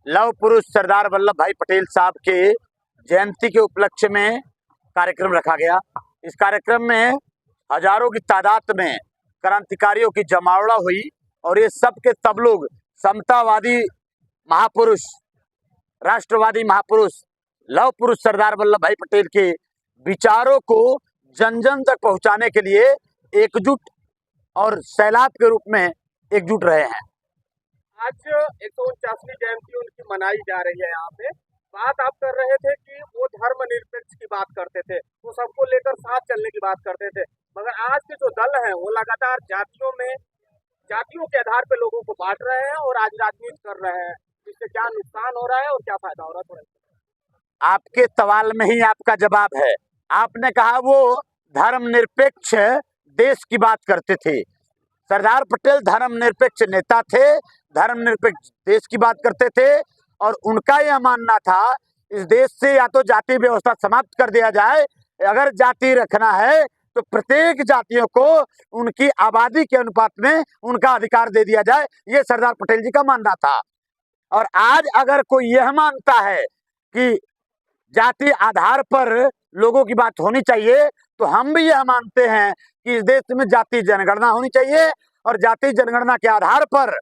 Love पुरुष सरदार वल्लभ भाई पटेल साहब के जयंती के उपलक्ष्य में कार्यक्रम रखा गया। इस कार्यक्रम में हजारों की तादाद में क्रांतिकारियों की जमावड़ा हुई और ये सब के सब लोग समतावादी महापुरुष, राष्ट्रवादी महापुरुष, लव पुरुष सरदार वल्लभ भाई पटेल के विचारों को जन जन तक पहुंचाने के लिए एकजुट और सैलाब के रूप में एकजुट रहे हैं। आज 149वीं जयंती उनकी मनाई जा रही है। यहाँ पे बात आप कर रहे थे कि वो धर्मनिरपेक्ष की बात करते थे, वो सबको लेकर साथ चलने की बात करते थे, मगर आज के जो दल हैं वो लगातार जातियों के आधार पे लोगों को बांट रहे हैं और आज राजनीति कर रहे हैं। इससे क्या नुकसान हो रहा है और क्या फायदा हो रहा है? थोड़ा आपके सवाल में ही आपका जवाब है। आपने कहा वो धर्मनिरपेक्ष देश की बात करते थे। सरदार पटेल धर्मनिरपेक्ष नेता थे, धर्मनिरपेक्ष देश की बात करते थे और उनका यह मानना था इस देश से या तो जाति व्यवस्था समाप्त कर दिया जाए, अगर जाति रखना है तो प्रत्येक जातियों को उनकी आबादी के अनुपात में उनका अधिकार दे दिया जाए। ये सरदार पटेल जी का मानना था। और आज अगर कोई यह मानता है कि जाति आधार पर लोगों की बात होनी चाहिए, तो हम भी यह मानते हैं कि इस देश में जाति जनगणना होनी चाहिए और जाति जनगणना के आधार पर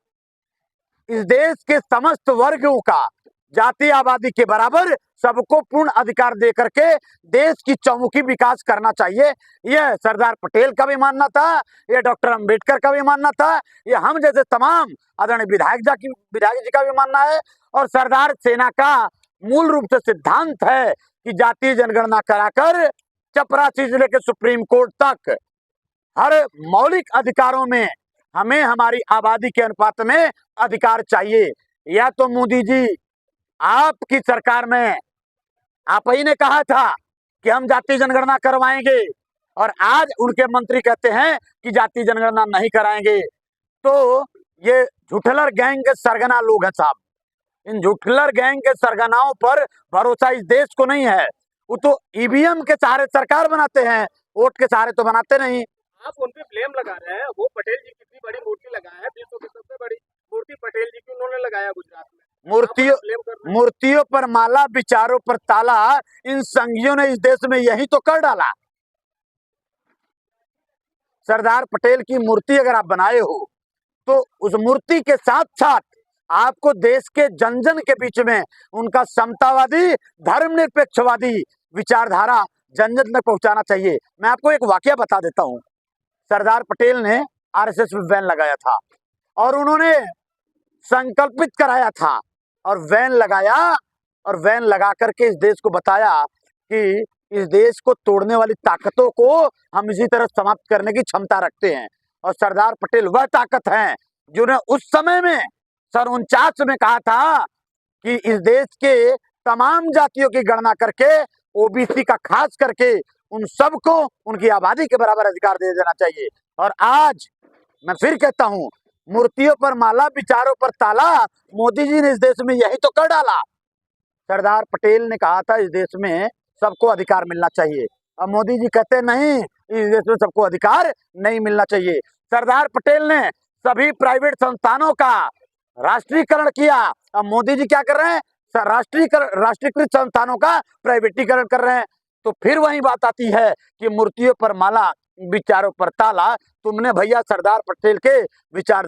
इस देश के समस्त वर्गों का जाति आबादी के बराबर सबको पूर्ण अधिकार दे करके देश की चौमुखी विकास करना चाहिए। यह सरदार पटेल का भी मानना था, यह डॉक्टर अंबेडकर का भी मानना था, यह हम जैसे तमाम आदरणीय विधायक जी का भी मानना है। और सरदार सेना का मूल रूप से सिद्धांत है कि जातीय जनगणना कराकर चपरासी से लेकर सुप्रीम कोर्ट तक हर मौलिक अधिकारों में हमें हमारी आबादी के अनुपात में अधिकार चाहिए। या तो मोदी जी आपकी सरकार में आप ही ने कहा था कि हम जाति जनगणना करवाएंगे और आज उनके मंत्री कहते हैं कि जाति जनगणना नहीं कराएंगे। तो ये झूठलर गैंग के सरगना लोग हैं साहब। इन झूठलर गैंग के सरगनाओं पर भरोसा इस देश को नहीं है। वो तो ईवीएम के सहारे सरकार बनाते हैं, वोट के सहारे तो बनाते नहीं। आप उन पे ब्लेम लगा रहे हैं। वो पटेल जी कितनी बड़ी मूर्ति लगाया है, विश्व की सबसे बड़ी मूर्ति पटेल जी की उन्होंने लगाया गुजरात में। मूर्तियों पर माला, विचारों पर ताला, इन संघियों ने इस देश में यही तो कर डाला। सरदार पटेल की मूर्ति अगर आप बनाए हो तो उस मूर्ति के साथ साथ आपको देश के जन जन के बीच में उनका समतावादी, धर्मनिरपेक्षवादी विचारधारा जन जन तक पहुंचाना चाहिए। मैं आपको एक वाकया बता देता हूं। सरदार पटेल ने आरएसएस में वैन लगाया था और उन्होंने संकल्पित कराया था और वैन लगाया और वैन लगा करके इस देश को बताया कि इस देश को तोड़ने वाली ताकतों को हम इसी तरह समाप्त करने की क्षमता रखते हैं। और सरदार पटेल वह ताकत है जिन्होंने उस समय में सन 49 में कहा था कि इस देश के तमाम जातियों की गणना करके ओबीसी का खास करके उन सबको उनकी आबादी के बराबर अधिकार दे देना चाहिए। और आज मैं फिर कहता हूं, मूर्तियों पर माला, विचारों पर ताला, मोदी जी ने इस देश में यही तो कर डाला। सरदार पटेल ने कहा था इस देश में सबको अधिकार मिलना चाहिए, अब मोदी जी कहते नहीं इस देश में सबको अधिकार नहीं मिलना चाहिए। सरदार पटेल ने सभी प्राइवेट संस्थानों का राष्ट्रीयकरण किया, अब मोदी जी क्या कर रहे हैं? राष्ट्रीयकृत संस्थानों का प्राइवेटीकरण कर रहे हैं। तो फिर वही बात आती है कि मूर्तियों पर माला, विचारों पर ताला। तुमने भैया सरदार पटेल के विचार